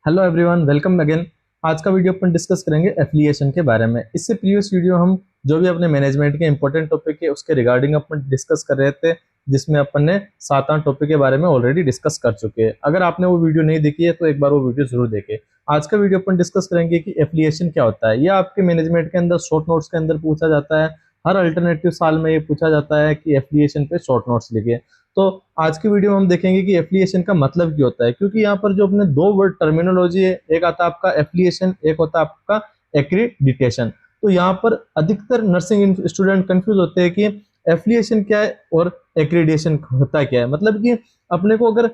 Hello everyone, welcome again. आज का video अपन discuss करेंगे एफिलिएशन के बारे में। इससे प्रीवियस वीडियो हम जो भी अपने मैनेजमेंट के इंपॉर्टेंट टॉपिक है उसके रिगार्डिंग अपन डिस्कस कर रहे थे, जिसमें अपन ने 7-8 टॉपिक के बारे में ऑलरेडी डिस्कस कर चुके हैं। अगर आपने वो वीडियो नहीं देखी है तो एक बार वो वीडियो जरूर देखें। आज का वीडियो अपन डिस्कस करेंगे कि एफिलिएशन क्या होता है। यह आपके मैनेजमेंट के अंदर शॉर्ट नोट्स के अंदर पूछा जाता है। हर अल्टरनेटिव साल में ये पूछा जाता है कि एफिलिएशन पे शॉर्ट नोट्स लिखिए। तो आज की वीडियो में हम देखेंगे कि एफिलिएशन का मतलब क्या होता है, क्योंकि यहाँ पर जो अपने दो वर्ड टर्मिनोलॉजी है, एक आता है आपका एफिलिएशन, एक होता है आपका एक्रीडिटेशन। तो यहाँ पर अधिकतर नर्सिंग स्टूडेंट कंफ्यूज होते हैं कि एफिलिएशन क्या है और एक्रीडिटेशन होता क्या है। मतलब कि अपने को अगर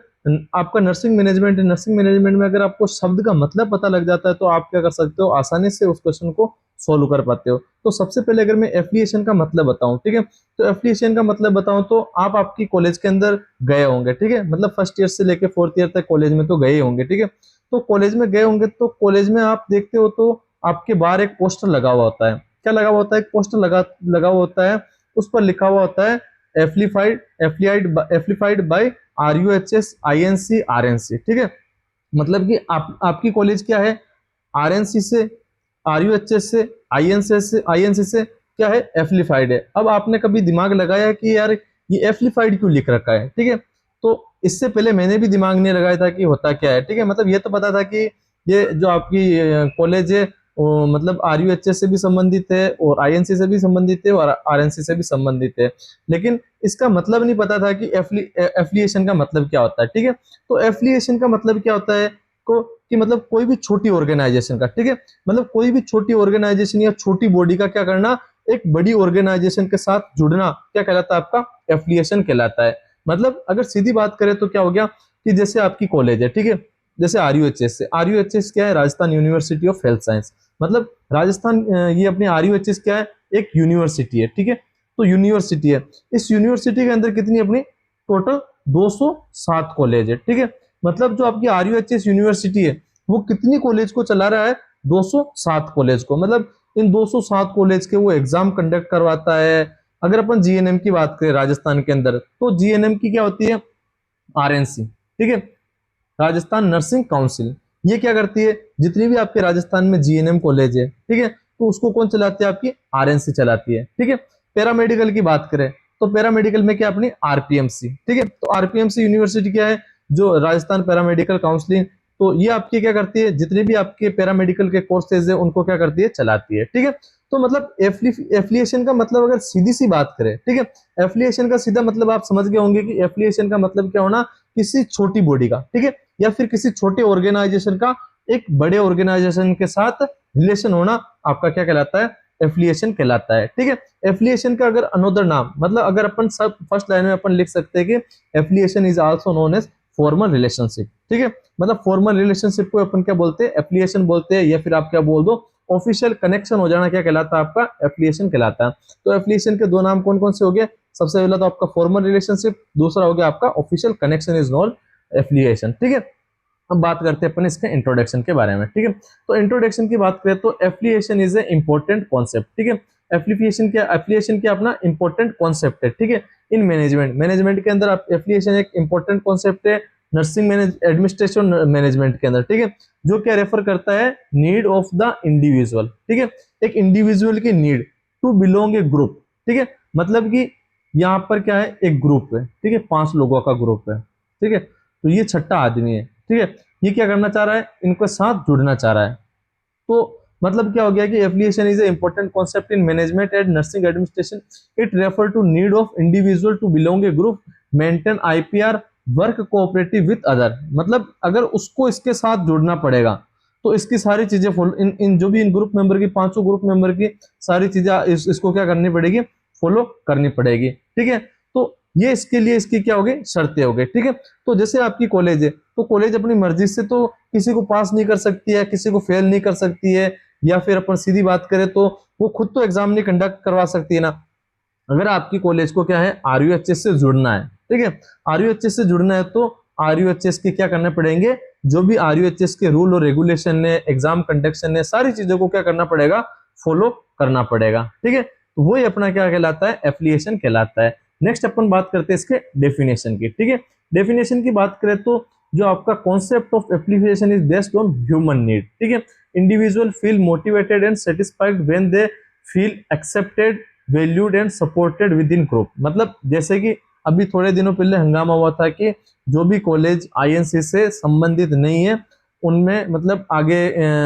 आपका नर्सिंग मैनेजमेंट है, नर्सिंग मैनेजमेंट में अगर आपको शब्द का मतलब पता लग जाता है तो आप क्या कर सकते हो, आसानी से उस क्वेश्चन को सोल्व कर पाते हो। तो सबसे पहले अगर मैं एफिलिएशन का मतलब बताऊं, ठीक है, तो एफिलिएशन का मतलब बताऊं तो आप आपकी कॉलेज के अंदर गए होंगे, ठीक है, मतलब फर्स्ट ईयर से लेके फोर्थ ईयर तक कॉलेज में तो गए होंगे, ठीक है। तो कॉलेज में गए होंगे तो कॉलेज में आप देखते हो तो आपके बाहर एक पोस्टर लगा हुआ होता है। क्या लगा हुआ होता है? एक पोस्टर लगा हुआ होता है। उस पर लिखा हुआ होता है एप्लीफाइड बाय RUHS INC RNC, ठीक है। मतलब कि आपकी कॉलेज क्या है, RNC से, RUHS से, INC से क्या है, एप्लीफाइड है। अब आपने कभी दिमाग लगाया कि यार ये एप्लीफाइड क्यों लिख रखा है, ठीक है। तो इससे पहले मैंने भी दिमाग नहीं लगाया था कि होता क्या है, ठीक है। मतलब ये तो पता था कि ये जो आपकी कॉलेज है वो मतलब RUHS से भी संबंधित है और INC से भी संबंधित है और RNC से भी संबंधित है, लेकिन इसका मतलब नहीं पता था कि एफिलिएशन का मतलब क्या होता है, ठीक है। तो एफिलिएशन का मतलब क्या होता है को कि मतलब कोई भी छोटी ऑर्गेनाइजेशन का, ठीक है, मतलब कोई भी छोटी ऑर्गेनाइजेशन या छोटी बॉडी का क्या करना, एक बड़ी ऑर्गेनाइजेशन के साथ जुड़ना क्या कहलाता है, आपका एफिलिएशन कहलाता है। मतलब अगर सीधी बात करें तो क्या हो गया कि जैसे आपकी कॉलेज है, ठीक है, जैसे RUHS से, RUHS क्या है, Rajasthan university of health science. मतलब राजस्थान ये अपनी RUHS क्या है, एक यूनिवर्सिटी है, ठीक है। तो यूनिवर्सिटी है, इस यूनिवर्सिटी के अंदर कितनी अपनी टोटल 207 कॉलेज है, ठीक है। मतलब जो आपकी RUHS यूनिवर्सिटी है वो कितनी कॉलेज को चला रहा है, 207 कॉलेज को। मतलब इन 207 कॉलेज के वो एग्जाम कंडक्ट करवाता है। अगर अपन GNM की बात करें राजस्थान के अंदर, तो GNM की क्या होती है, RNC, ठीक है, राजस्थान नर्सिंग काउंसिल। ये क्या करती है, जितनी भी आपके राजस्थान में GNM कॉलेज है, ठीक है, तो उसको कौन चलाती है, आपकी RNC चलाती है, ठीक है। पैरामेडिकल की बात करें तो पैरामेडिकल में क्या, अपनी RPMC, ठीक है। तो RPMC यूनिवर्सिटी क्या है, जो राजस्थान पैरामेडिकल काउंसिलिंग, तो ये आपकी क्या करती है, जितने भी आपके पैरामेडिकल के कोर्सेज है उनको क्या करती है, चलाती है, ठीक है। तो मतलब एफिलिएशन का मतलब अगर सीधी सी बात करें, ठीक है, एफिलिएशन का सीधा मतलब आप समझ गए होंगे कि एफिलिएशन का मतलब क्या होना, किसी छोटी बॉडी का, ठीक है, या फिर किसी छोटे ऑर्गेनाइजेशन का एक बड़े ऑर्गेनाइजेशन के साथ रिलेशन होना आपका क्या कहलाता है, एफिलिएशन कहलाता है, ठीक है। एफिलिएशन का अगर अनोदर नाम, मतलब अगर अपन सब फर्स्ट लाइन में अपन लिख सकते हैं कि affiliation is also known as formal relationship, ठीक है। मतलब फॉर्मल रिलेशनशिप को अपन क्या बोलते हैं, एफिलिएशन बोलते हैं, या फिर आप क्या बोल दो, ऑफिशियल कनेक्शन हो जाना क्या कहलाता है, आपका एफिलिएशन कहलाता है। तो एफिलिएशन के दो नाम कौन कौन से हो गए, सबसे पहला तो आपका फॉर्मल रिलेशनशिप, दूसरा हो गया आपका official connection is non affiliation, ठीक है। अब बात करते हैं अपन इसके इंट्रोडक्शन के बारे में, ठीक है। तो इंट्रोडक्शन की बात करें तो affiliation is a important concept, ठीक है। एफिलिएशन क्या अपना इंपॉर्टेंट कॉन्सेप्ट है, ठीक है। इन मैनेजमेंट के अंदर एफिलिएशन एक इंपॉर्टेंट कॉन्सेप्ट है नर्सिंग एडमिनिस्ट्रेशन मैनेजमेंट के अंदर, ठीक है। जो क्या रेफर करता है, नीड ऑफ द इंडिविजुअल, ठीक है, एक इंडिविजुअल की need to belong a group, ठीक है। मतलब कि यहाँ पर क्या है, एक ग्रुप है, ठीक है, 5 लोगों का ग्रुप है, ठीक है। तो ये छठा आदमी है, ठीक है। ये क्या करना चाह रहा है, इनके साथ जुड़ना चाह रहा है। तो मतलब क्या हो गया कि affiliation is a important concept in management and nursing administration. It refer to need of individual to belong a group, maintain IPR, work cooperative with other. मतलब अगर उसको इसके साथ जुड़ना पड़ेगा तो इसकी सारी चीजें फॉलो, इन जो भी इन ग्रुप मेंबर की, 5 ग्रुप मेंबर की सारी चीजें इसको क्या करनी पड़ेगी, फॉलो करनी पड़ेगी, ठीक है। तो ये इसके लिए इसकी क्या हो गई, शर्तें हो गई, ठीक है। तो जैसे आपकी कॉलेज है तो कॉलेज अपनी मर्जी से तो किसी को पास नहीं कर सकती है, किसी को फेल नहीं कर सकती है, या फिर अपन सीधी बात करें तो वो खुद तो एग्जाम नहीं कंडक्ट करवा सकती है ना। अगर आपकी कॉलेज को क्या है, RUHS से जुड़ना है, ठीक है, RUHS से जुड़ना है तो RUHS के क्या करने पड़ेंगे, जो भी RUHS के रूल और रेगुलेशन ने, एग्जाम कंडक्शन ने, सारी चीजों को क्या करना पड़ेगा, फॉलो करना पड़ेगा, ठीक है। तो वही अपना क्या कहलाता है, एफिलिएशन कहलाता है। नेक्स्ट अपन बात करते हैं इसके डेफिनेशन की, ठीक है। डेफिनेशन की बात करें तो जो आपका concept of application is based on human need, ठीक है। Individual feel motivated and satisfied when they feel accepted, valued and supported with in group. मतलब जैसे कि अभी थोड़े दिनों पहले हंगामा हुआ था कि जो भी कॉलेज आईएनसी से संबंधित नहीं है उनमें मतलब आगे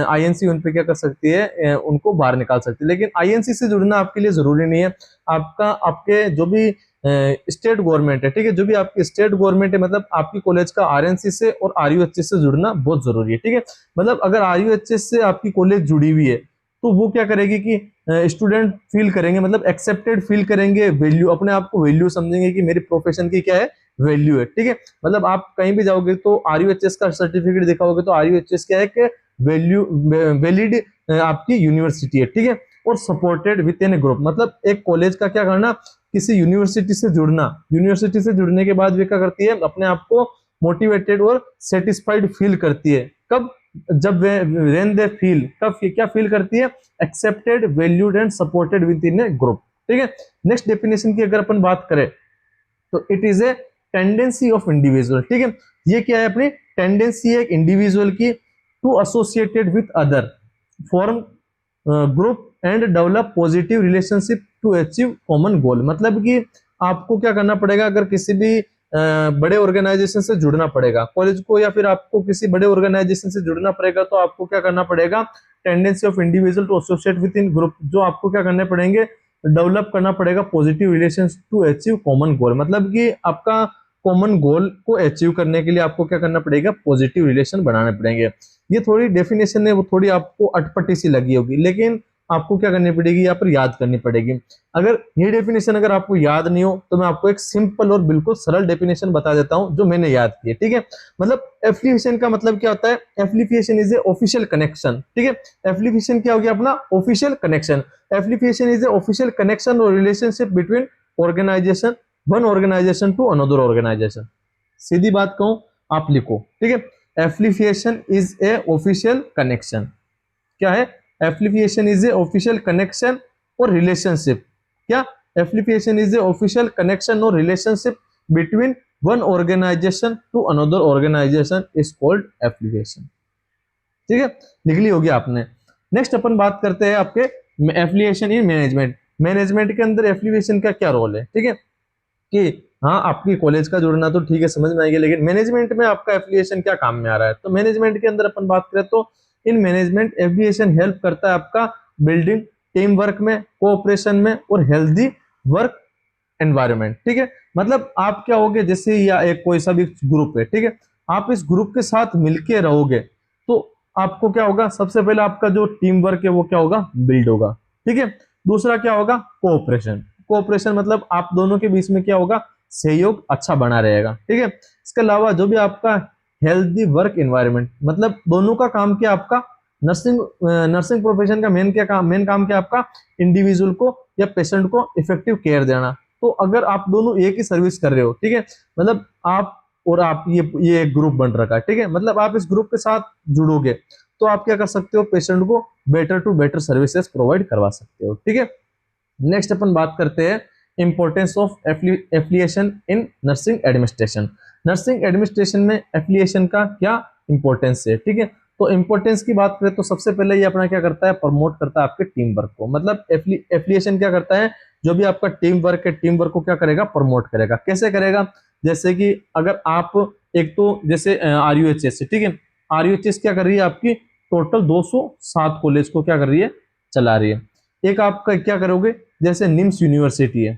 आईएनसी उन पे क्या कर सकती है, उनको बाहर निकाल सकती है। लेकिन आईएनसी से जुड़ना आपके लिए जरूरी नहीं है। आपका आपके जो भी स्टेट गवर्नमेंट है, ठीक है, जो भी आपकी स्टेट गवर्नमेंट है, मतलब आपकी कॉलेज का आरएनसी से और आरयूएचएस से जुड़ना बहुत जरूरी है, ठीक है। मतलब अगर आरयूएचएस से आपकी कॉलेज जुड़ी हुई है तो वो क्या करेगी कि स्टूडेंट फील करेंगे, मतलब एक्सेप्टेड फील करेंगे, वैल्यू, अपने आप को वैल्यू समझेंगे कि मेरी प्रोफेशन की क्या है, वैल्यू है, ठीक है। मतलब आप कहीं भी जाओगे तो आरयूएचएस का सर्टिफिकेट दिखाओगे तो आरयूएचएस क्या है कि वैल्यू वैलिड आपकी यूनिवर्सिटी है, ठीक है। और सपोर्टेड विद इन ग्रुप, मतलब एक कॉलेज का क्या करना, किसी यूनिवर्सिटी से जुड़ना, यूनिवर्सिटी से जुड़ने के बाद वे क्या करती है, अपने आप को मोटिवेटेड और सेटिस्फाइड फील करती है। कब, जब व्हेन दे फील, कब क्या फील करती है, accepted, valued and supported with in A group, ठीक है। नेक्स्ट डेफिनेशन की अगर अपन बात करें तो it is a tendency of individual, ठीक है। ये क्या है, अपनी टेंडेंसी है एक इंडिविजुअल की to associated with other, form group and develop positive relationship to achieve common goal. मतलब कि आपको क्या करना पड़ेगा, अगर किसी भी बड़े ऑर्गेनाइजेशन से जुड़ना पड़ेगा कॉलेज को, या फिर आपको किसी बड़े ऑर्गेनाइजेशन से जुड़ना पड़ेगा, तो आपको क्या करना पड़ेगा, tendency of individual to associate with in group, जो आपको क्या करने पड़ेंगे, डेवलप करना पड़ेगा positive relation to achieve common goal. मतलब कि आपका कॉमन गोल को अचीव करने के लिए आपको क्या करना पड़ेगा, पॉजिटिव रिलेशन बनाने पड़ेंगे। ये थोड़ी डेफिनेशन है वो थोड़ी आपको अटपटी सी लगी होगी, लेकिन आपको क्या करनी पड़ेगी, यहाँ पर याद करनी पड़ेगी। अगर ये डेफिनेशन अगर आपको याद नहीं हो तो मैं आपको एक सिंपल और बिल्कुल सरल डेफिनेशन बता देता हूं जो मैंने याद की है, ठीक है। मतलब एफिलिएशन का मतलब क्या होता है, affiliation is a official connection, ठीक है। एफिलिएशन क्या हो गया अपना, official connection. Affiliation is a official connection और relationship between organization, one organization to another organization. सीधी बात कहूं, आप लिखो, ठीक है। Affiliation is a official connection, क्या है, affiliation is a official connection और रिलेशनशिप, क्या, affiliation is a official connection और relationship between one organization to another organization is called affiliation, ठीक है। लिख ली होगी आपने। नेक्स्ट अपन बात करते हैं आपके एफिलिएशन इन मैनेजमेंट। मैनेजमेंट के अंदर एफिलिएशन का क्या रोल है, ठीक है, कि हाँ आपकी कॉलेज का जुड़ना तो ठीक है, समझ में आएगी, लेकिन मैनेजमेंट में आपका एफिलिएशन क्या काम में आ रहा है। तो मैनेजमेंट के अंदर अपन बात करें तो इन मैनेजमेंट एफिलिएशन हेल्प करता है आपका बिल्डिंग टीम वर्क में, कोऑपरेशन में और हेल्दी वर्क एनवायरनमेंट, ठीक है। मतलब आप क्या होगे, जैसे या एक कोई सा भी ग्रुप है, ठीक है, आप इस ग्रुप के साथ मिलके रहोगे तो आपको क्या होगा, सबसे पहले आपका जो टीम वर्क है वो क्या होगा, बिल्ड होगा, ठीक है। दूसरा क्या होगा, कोऑपरेशन। कोऑपरेशन मतलब आप दोनों के बीच में क्या होगा, सहयोग अच्छा बना रहेगा, ठीक है। इसके अलावा जो भी आपका हेल्दी वर्क एनवायरनमेंट, मतलब दोनों का काम क्या, आपका नर्सिंग प्रोफेशन का मेन काम क्या आपका, इंडिविजुअल को या पेशेंट को इफेक्टिव केयर देना। तो अगर आप दोनों एक ही सर्विस कर रहे हो, ठीक है, मतलब आप और आप, ये एक ग्रुप बन रखा है, ठीक है, मतलब आप इस ग्रुप के साथ जुड़ोगे तो आप क्या कर सकते हो, पेशेंट को better to better services provide करवा सकते हो, ठीक है। नेक्स्ट अपन बात करते हैं importance of affiliation in nursing administration. Nursing administration में एफिलिएशन का क्या इंपॉर्टेंस है, ठीक है। तो इंपॉर्टेंस की बात करें तो सबसे पहले ये अपना क्या करता है, प्रमोट करता है आपके टीम वर्क को। मतलब एफिलिएशन क्या करता है, जो भी आपका टीम वर्क है, टीम वर्क को क्या करेगा, प्रमोट करेगा। कैसे करेगा, जैसे कि अगर आप एक तो जैसे आरयूएचएस, ठीक है, आरयूएचएस क्या कर रही है, आपकी टोटल 207 कॉलेज को क्या कर रही है, चला रही है। एक आपका क्या करोगे, जैसे निम्स यूनिवर्सिटी है,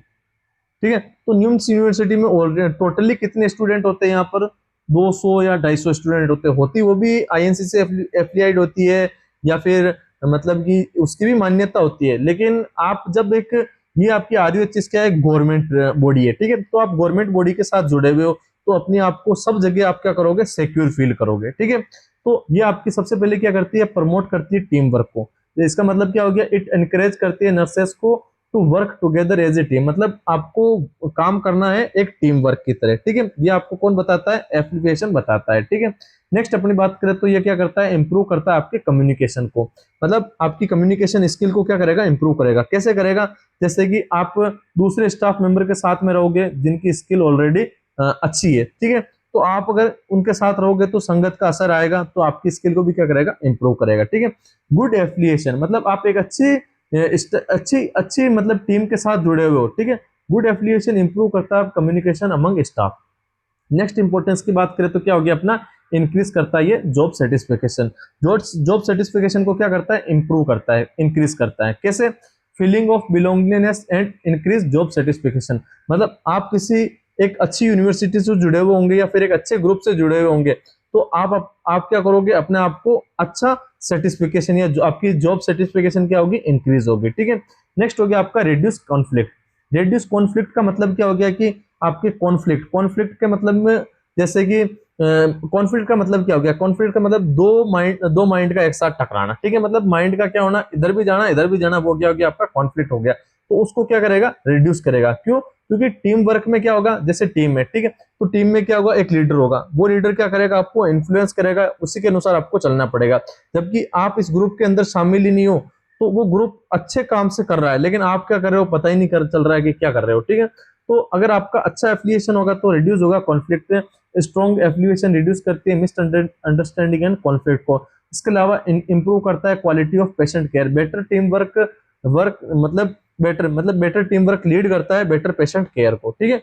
ठीक है, तो निम्स यूनिवर्सिटी में टोटली कितने स्टूडेंट होते हैं, यहाँ पर 200 या 250 स्टूडेंट होती वो भी आईएनसी से एफिलिएटेड होती है, या फिर मतलब कि उसकी भी मान्यता होती है। लेकिन आप जब एक, ये आपकी आरयूएचएस क्या है, गवर्नमेंट बॉडी है, ठीक है, तो आप गवर्नमेंट बॉडी के साथ जुड़े हुए हो तो अपने आप को सब जगह आप क्या करोगे, सिक्योर फील करोगे, ठीक है। तो ये आपकी सबसे पहले क्या करती है, प्रमोट करती है टीम वर्क को। इसका मतलब क्या हो गया, इट एनकरेज करती है नर्सेस को to work together as a team, मतलब आपको काम करना है एक टीम वर्क की तरह, ठीक है। ये आपको कौन बताता है, एफिलिएशन बताता है, ठीक है। नेक्स्ट अपनी बात करें तो ये क्या करता है, इंप्रूव करता है आपके कम्युनिकेशन को। मतलब आपकी कम्युनिकेशन स्किल को क्या करेगा, इंप्रूव करेगा। कैसे करेगा, जैसे कि आप दूसरे स्टाफ मेंबर के साथ में रहोगे जिनकी स्किल ऑलरेडी अच्छी है, ठीक है, तो आप अगर उनके साथ रहोगे तो संगत का असर आएगा, तो आपकी स्किल को भी क्या करेगा, इंप्रूव करेगा। ठीक है। गुड एफिलिएशन मतलब आप एक अच्छी अच्छी अच्छी मतलब टीम के साथ जुड़े हुए हो। ठीक है। गुड एफिलिएशन इंप्रूव करता है communication among staff. Next importance की बात करें तो क्या हो गया अपना, इंक्रीज करता है ये जॉब सेटिस्फेक्शन। जॉब सेटिस्फेक्शन को क्या करता है, इंप्रूव करता है, इंक्रीज करता है। कैसे, feeling of belongingness and increase job satisfaction. मतलब आप किसी एक अच्छी यूनिवर्सिटी से जुड़े हुए होंगे या फिर एक अच्छे ग्रुप से जुड़े हुए होंगे, तो आप क्या करोगे, अपने आप को अच्छा सेटिस्फेक्शन या जो आपकी जॉब सेटिस्फेक्शन क्या होगी, इंक्रीज होगी। ठीक है। नेक्स्ट हो गया आपका रिड्यूस कॉन्फ्लिक्ट। रिड्यूस कॉन्फ्लिक्ट का मतलब क्या हो गया कि आपके कॉन्फ्लिक्ट के मतलब में, जैसे कि कॉन्फ्लिक्ट का मतलब क्या हो गया, कॉन्फ्लिक्ट का मतलब दो माइंड का एक साथ टकराना। ठीक है। मतलब माइंड का क्या होना, इधर भी जाना, वो क्या हो गया आपका कॉन्फ्लिक्ट हो गया। तो उसको क्या करेगा, रिड्यूस करेगा। क्यों, क्योंकि टीम वर्क में क्या होगा, जैसे टीम में, ठीक है, तो टीम में क्या होगा, एक लीडर होगा, वो लीडर क्या करेगा, आपको इन्फ्लुएंस करेगा, उसी के अनुसार आपको चलना पड़ेगा। जबकि आप इस ग्रुप के अंदर शामिल ही नहीं हो, तो वो ग्रुप अच्छे काम से कर रहा है, लेकिन आप क्या कर रहे हो, पता ही नहीं चल रहा है कि क्या कर रहे हो। ठीक है। तो अगर आपका अच्छा एफिलिएशन होगा तो रिड्यूस होगा कॉन्फ्लिक्ट। स्ट्रॉन्ग एफिलिएशन रिड्यूस करती है मिसअंडरस्टैंडिंग एंड कॉन्फ्लिक्ट को। इसके अलावा इंप्रूव करता है quality of patient care. Better team work मतलब बेटर टीम वर्क लीड करता है बेटर पेशेंट केयर को। ठीक है।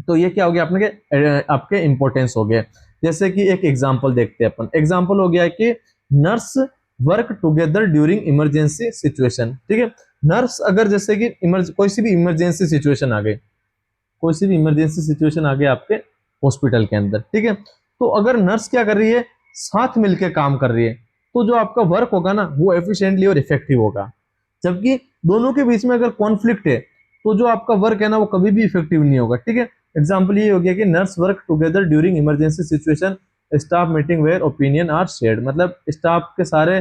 तो ये क्या हो गया आपके इंपॉर्टेंस हो गया। जैसे कि एक एग्जांपल देखते हैं अपन। एग्जांपल हो गया कि nurse work together during emergency situation. ठीक है। नर्स अगर जैसे कि कोई सी भी इमरजेंसी सिचुएशन आ गई, कोई सी भी इमरजेंसी सिचुएशन आ गई आपके हॉस्पिटल के अंदर, ठीक है, तो अगर नर्स क्या कर रही है, साथ मिलकर काम कर रही है, तो जो आपका वर्क होगा ना वो एफिशिएंटली और इफेक्टिव होगा। जबकि दोनों के बीच में अगर कॉन्फ्लिक्ट है, तो जो आपका वर्क है ना वो कभी भी इफेक्टिव नहीं होगा। ठीक है। एग्जाम्पल ये हो गया कि nurse work together during emergency situation, staff meeting where opinion are shared. मतलब स्टाफ के सारे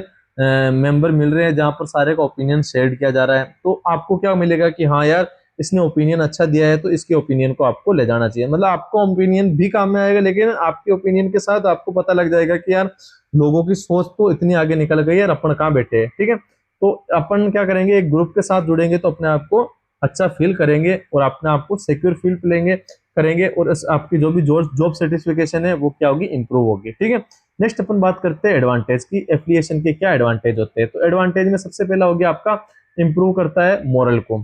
मेंबर मिल रहे हैं जहां पर सारे का ओपिनियन शेयर किया जा रहा है, तो आपको क्या मिलेगा कि हाँ यार इसने ओपिनियन अच्छा दिया है, तो इसके ओपिनियन को आपको ले जाना चाहिए। मतलब आपको ओपिनियन भी काम में आएगा, लेकिन आपके ओपिनियन के साथ आपको पता लग जाएगा कि यार लोगों की सोच तो इतनी आगे निकल गई है, अपन कहाँ बैठे हैं। ठीक है। तो अपन क्या करेंगे, एक ग्रुप के साथ जुड़ेंगे तो अपने आप को अच्छा फील करेंगे और अपने आप को सिक्योर फील करेंगे और आपकी जो भी जॉब सेटिस्फिकेशन है वो क्या होगी, इंप्रूव होगी। ठीक है। नेक्स्ट अपन बात करते हैं एडवांटेज की। एफिलिएशन के क्या एडवांटेज होते हैं। तो एडवांटेज में सबसे पहला हो गया आपका, इंप्रूव करता है मोरल को,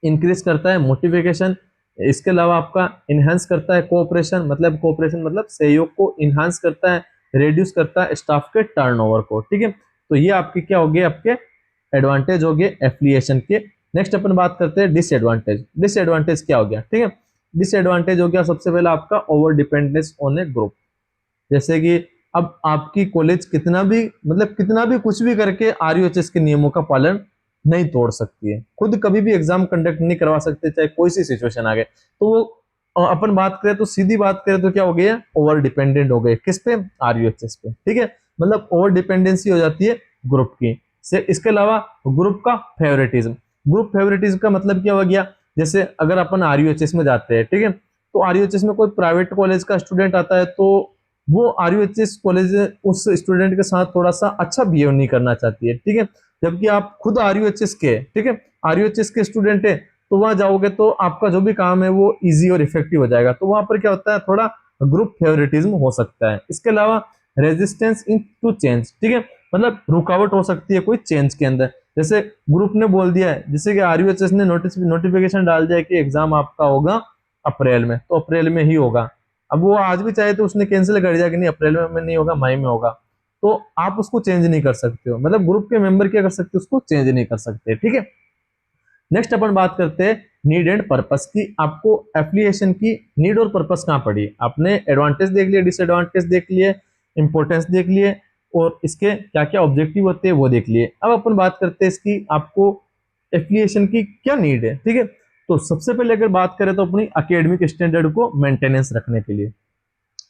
इंक्रीज करता है मोटिवेशन। इसके अलावा आपका इनहेंस करता है कोऑपरेशन, मतलब कोऑपरेशन मतलब सहयोग को इनहांस करता है, रिड्यूस करता है स्टाफ के टर्नओवर को। ठीक है। तो ये आपके क्या हो गए, आपके एडवांटेज हो गए एफिलिएशन के। नेक्स्ट अपन बात करते हैं डिसएडवांटेज। डिसएडवांटेज क्या हो गया, ठीक है, डिसएडवांटेज हो गया सबसे पहला आपका over dependence on A group. जैसे कि अब आपकी कॉलेज कितना भी कुछ भी करके आरयूएचएस के नियमों का पालन नहीं तोड़ सकती है, खुद कभी भी एग्जाम कंडक्ट नहीं करवा सकते, चाहे कोई सी सिचुएशन आ गए। तो वो अपन बात करें तो सीधी बात करें तो क्या हो गया, ओवर डिपेंडेंट हो गए, किस पे, आरयूएचएस पे। ठीक है। मतलब ओवर डिपेंडेंसी हो जाती है ग्रुप की। से इसके अलावा ग्रुप का फेवरेटिज्म। ग्रुप फेवरेटिज्म का मतलब क्या हो गया, जैसे अगर अपन आरयूएचएस में जाते हैं, ठीक है, तो आरयूएचएस में कोई प्राइवेट कॉलेज का स्टूडेंट आता है, तो वो आरयूएचएस कॉलेज उस स्टूडेंट के साथ थोड़ा सा अच्छा बिहेव नहीं करना चाहती है। ठीक है। जबकि आप खुद आरयूएचएस के, ठीक है, आरयूएचएस के स्टूडेंट है, तो वहां जाओगे तो आपका जो भी काम है वो इजी और इफेक्टिव हो जाएगा। तो वहां पर क्या होता है, थोड़ा ग्रुप फेवरेटिज्म हो सकता है। इसके अलावा रेजिस्टेंस इन टू चेंज। ठीक है। मतलब रुकावट हो सकती है कोई चेंज के अंदर। जैसे ग्रुप ने बोल दिया है, जैसे कि आरयूएचएस ने नोटिफिकेशन डाल दिया कि एग्जाम आपका होगा अप्रैल में, तो अप्रैल में ही होगा। अब वो आज भी चाहे तो उसने कैंसिल कर दिया कि नहीं अप्रैल में नहीं होगा, मई में होगा, तो आप उसको चेंज नहीं कर सकते हो। मतलब ग्रुप के मेंबर क्या कर सकते हो, उसको चेंज नहीं कर सकते। ठीक है। नेक्स्ट अपन बात करते हैं नीड एंड पर्पस की। आपको एफिलिएशन की नीड और पर्पस कहाँ पड़ी, आपने एडवांटेज देख लिए, डिसएडवांटेज देख लिए, इंपोर्टेंस देख लिए, और इसके क्या क्या ऑब्जेक्टिव होते हैं वो देख लिए। अब अपन बात करते हैं इसकी आपको एफिलिएशन की क्या नीड है। ठीक है। तो सबसे पहले अगर बात करें तो अपनी एकेडमिक स्टैंडर्ड को मेंटेनेंस रखने के लिए,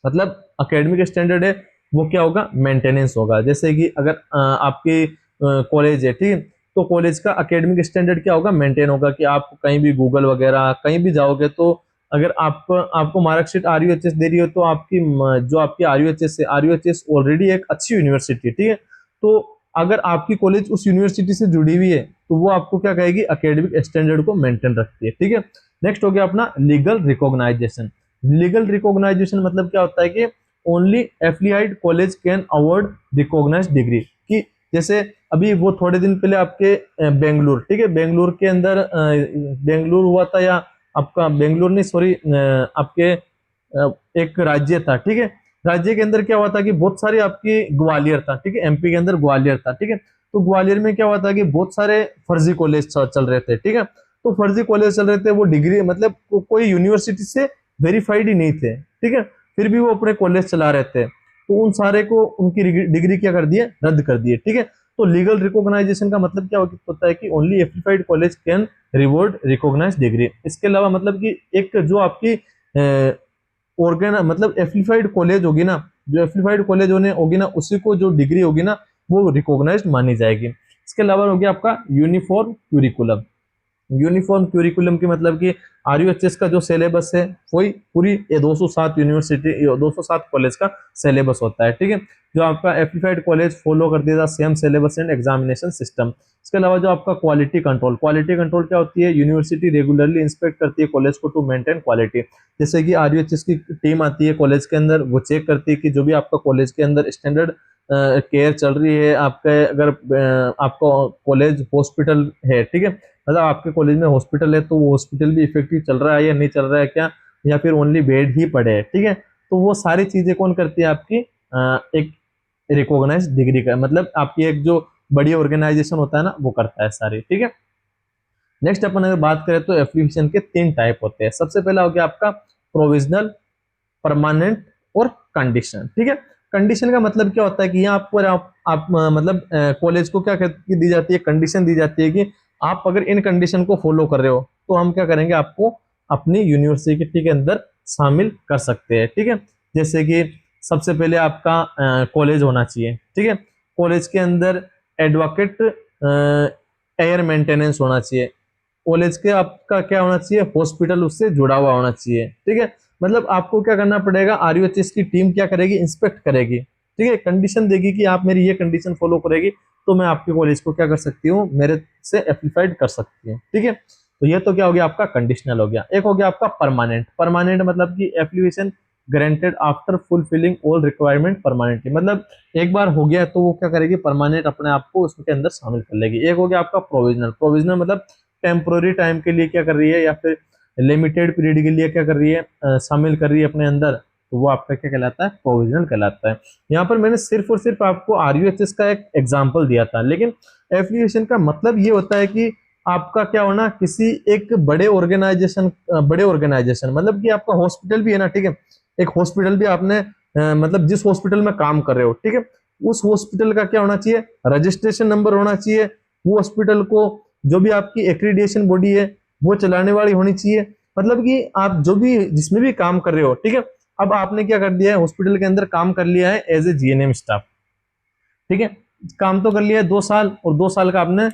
मतलब एकेडमिक स्टैंडर्ड है वो क्या होगा, मेंटेनेंस होगा। जैसे कि अगर आपकी कॉलेज है, ठीक है, तो कॉलेज का एकेडमिक स्टैंडर्ड क्या होगा, मेंटेन होगा। कि आप कहीं भी गूगल वगैरह कहीं भी जाओगे, तो अगर आपको मार्कशीट आरयूएचएस दे रही हो, तो जो आपकी आरयूएचएस है, आरयूएचएस ऑलरेडी एक अच्छी यूनिवर्सिटी है, ठीक है, तो अगर आपकी कॉलेज उस यूनिवर्सिटी से जुड़ी हुई है, तो वो आपको क्या कहेगी, एकेडमिक स्टैंडर्ड को मेंटेन रखती है। ठीक है। नेक्स्ट हो गया अपना लीगल रिकॉग्नाइजेशन। लीगल रिकॉग्नाइजेशन मतलब क्या होता है कि only affiliated college can award recognised degree. कि जैसे अभी वो थोड़े दिन पहले आपके बेंगलुरु, ठीक है, बेंगलुरु के अंदर बेंगलुरु हुआ था, या आपका बेंगलुरु नहीं, सॉरी, आपके एक राज्य था, ठीक है, राज्य के अंदर क्या हुआ था कि बहुत सारे आपकी ग्वालियर था, ठीक है, एमपी के अंदर ग्वालियर था, ठीक है, तो ग्वालियर में क्या हुआ था कि बहुत सारे फर्जी कॉलेज चल रहे थे, ठीक है, तो फर्जी कॉलेज चल रहे थे, वो डिग्री मतलब कोई यूनिवर्सिटी से वेरीफाइड ही नहीं थे, ठीक है, फिर भी वो अपने कॉलेज चला रहे थे, तो उन सारे को उनकी डिग्री क्या कर दिए, रद्द कर दिए, ठीक है। तो लीगल रिकॉग्नाइजेशन का मतलब क्या होता है कि only affiliated college can reward recognise degree. इसके अलावा मतलब कि एक जो आपकी ऑर्गेना मतलब एप्लीफाइड कॉलेज होगी ना, जो एप्लीफाइड कॉलेज होगी ना, उसी को जो डिग्री होगी ना वो रिकॉग्नाइज मानी जाएगी। इसके अलावा हो गया आपका यूनिफॉर्म क्यूरिकुलम। यूनिफॉर्म क्यूरिकुलम की मतलब कि आरयूएचएस का जो सिलेबस है वही पूरी ये 207 यूनिवर्सिटी 207 कॉलेज का सिलेबस होता है, ठीक है, जो आपका एप्लीफाइड कॉलेज फॉलो कर देगा same syllabus and examination system. इसके अलावा जो आपका क्वालिटी कंट्रोल, क्वालिटी कंट्रोल क्या होती है, यूनिवर्सिटी रेगुलरली इंस्पेक्ट करती है कॉलेज को टू मेंटेन क्वालिटी। जैसे कि आरयूएचएस की टीम आती है कॉलेज के अंदर, वो चेक करती है कि जो भी आपका कॉलेज के अंदर स्टैंडर्ड केयर चल रही है, आपका अगर आपका कॉलेज हॉस्पिटल है, ठीक है, मतलब आपके कॉलेज में हॉस्पिटल है तो वो हॉस्पिटल भी इफेक्टिव चल रहा है या नहीं चल रहा है क्या, या फिर ओनली बेड ही पड़े हैं, ठीक है, तो वो सारी चीजें कौन करती है, आपकी एक रिकॉग्नाइज डिग्री का मतलब आपकी एक जो बड़ी ऑर्गेनाइजेशन होता है ना वो करता है सारी, ठीक है। नेक्स्ट अपन अगर बात करें तो एप्लीकेशन के 3 टाइप होते हैं। सबसे पहला हो गया आपका प्रोविजनल, परमानेंट और कंडीशन, ठीक है। कंडीशन का मतलब क्या होता है कि यहाँ पर आप मतलब कॉलेज को क्या दी जाती है, कंडीशन दी जाती है कि आप अगर इन कंडीशन को फॉलो कर रहे हो तो हम क्या करेंगे, आपको अपनी यूनिवर्सिटी के अंदर शामिल कर सकते हैं, ठीक है। जैसे कि सबसे पहले आपका कॉलेज होना चाहिए, ठीक है, कॉलेज के अंदर एडवोकेट एयर मेंटेनेंस होना चाहिए, कॉलेज के आपका क्या होना चाहिए, हॉस्पिटल उससे जुड़ा हुआ होना चाहिए, ठीक है। मतलब आपको क्या करना पड़ेगा, आरयूएचएस की टीम क्या करेगी, इंस्पेक्ट करेगी, ठीक है, कंडीशन देगी कि आप मेरी ये कंडीशन फॉलो करेगी तो मैं आपके कॉलेज को क्या कर सकती हूँ, मेरे से एप्लीफाइड कर सकती हूँ, ठीक है। तो ये तो क्या हो गया आपका कंडीशनल हो गया। एक हो गया आपका परमानेंट। परमानेंट मतलब कि application granted after fulfilling all requirement permanently, मतलब एक बार हो गया तो वो क्या करेगी, परमानेंट अपने आप को उसके अंदर शामिल कर लेगी। एक हो गया आपका प्रोविजनल। प्रोविजनल मतलब टेम्पोररी टाइम के लिए क्या कर रही है, या फिर लिमिटेड पीरियड के लिए क्या कर रही है, शामिल कर रही है अपने अंदर, तो वो आपका क्या कहलाता है, प्रोविजनल कहलाता है। यहाँ पर मैंने सिर्फ और सिर्फ आपको आरयूएचएस का एक एग्जांपल दिया था, लेकिन एफिलिएशन का मतलब ये होता है कि आपका क्या होना, किसी एक बड़े ऑर्गेनाइजेशन मतलब कि आपका हॉस्पिटल भी है ना, ठीक है, एक हॉस्पिटल भी आपने मतलब जिस हॉस्पिटल में काम कर रहे हो, ठीक है, उस हॉस्पिटल का क्या होना चाहिए, रजिस्ट्रेशन नंबर होना चाहिए, वो हॉस्पिटल को जो भी आपकी एक्रीडिएशन बॉडी है वो चलाने वाली होनी चाहिए। मतलब कि आप जो भी जिसमें भी काम कर रहे हो, ठीक है, अब आपने क्या कर दिया है, हॉस्पिटल के अंदर काम कर लिया है एज ए जीएनएम स्टाफ, ठीक है, काम तो कर लिया है 2 साल, और 2 साल का आपने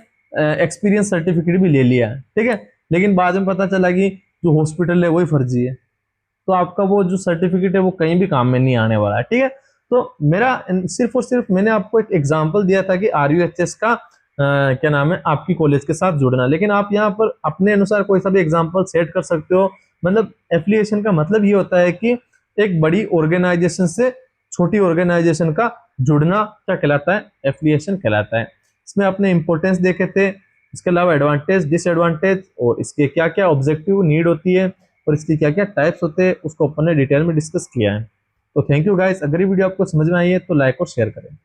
एक्सपीरियंस सर्टिफिकेट भी ले लिया है, ठीक है, लेकिन बाद में पता चला कि जो हॉस्पिटल है वही फर्जी है, तो आपका वो जो सर्टिफिकेट है वो कहीं भी काम में नहीं आने वाला है, ठीक है। तो मेरा सिर्फ और सिर्फ मैंने आपको एक एग्जांपल दिया था कि आरयूएचएस का क्या नाम है, आपकी कॉलेज के साथ जुड़ना, लेकिन आप यहाँ पर अपने अनुसार कोई सा भी एग्जांपल सेट कर सकते हो। मतलब एफिलिएशन का मतलब ये होता है कि एक बड़ी ऑर्गेनाइजेशन से छोटी ऑर्गेनाइजेशन का जुड़ना क्या कहलाता है, एफिलिएशन कहलाता है। इसमें आपने इंपॉर्टेंस देखे थे, इसके अलावा एडवांटेज डिसएडवांटेज और इसके क्या क्या ऑब्जेक्टिव नीड होती है और इसकी क्या क्या टाइप्स होते हैं उसको अपन ने डिटेल में डिस्कस किया है। तो थैंक यू गाइस, अगर ये वीडियो आपको समझ में आई है तो लाइक और शेयर करें।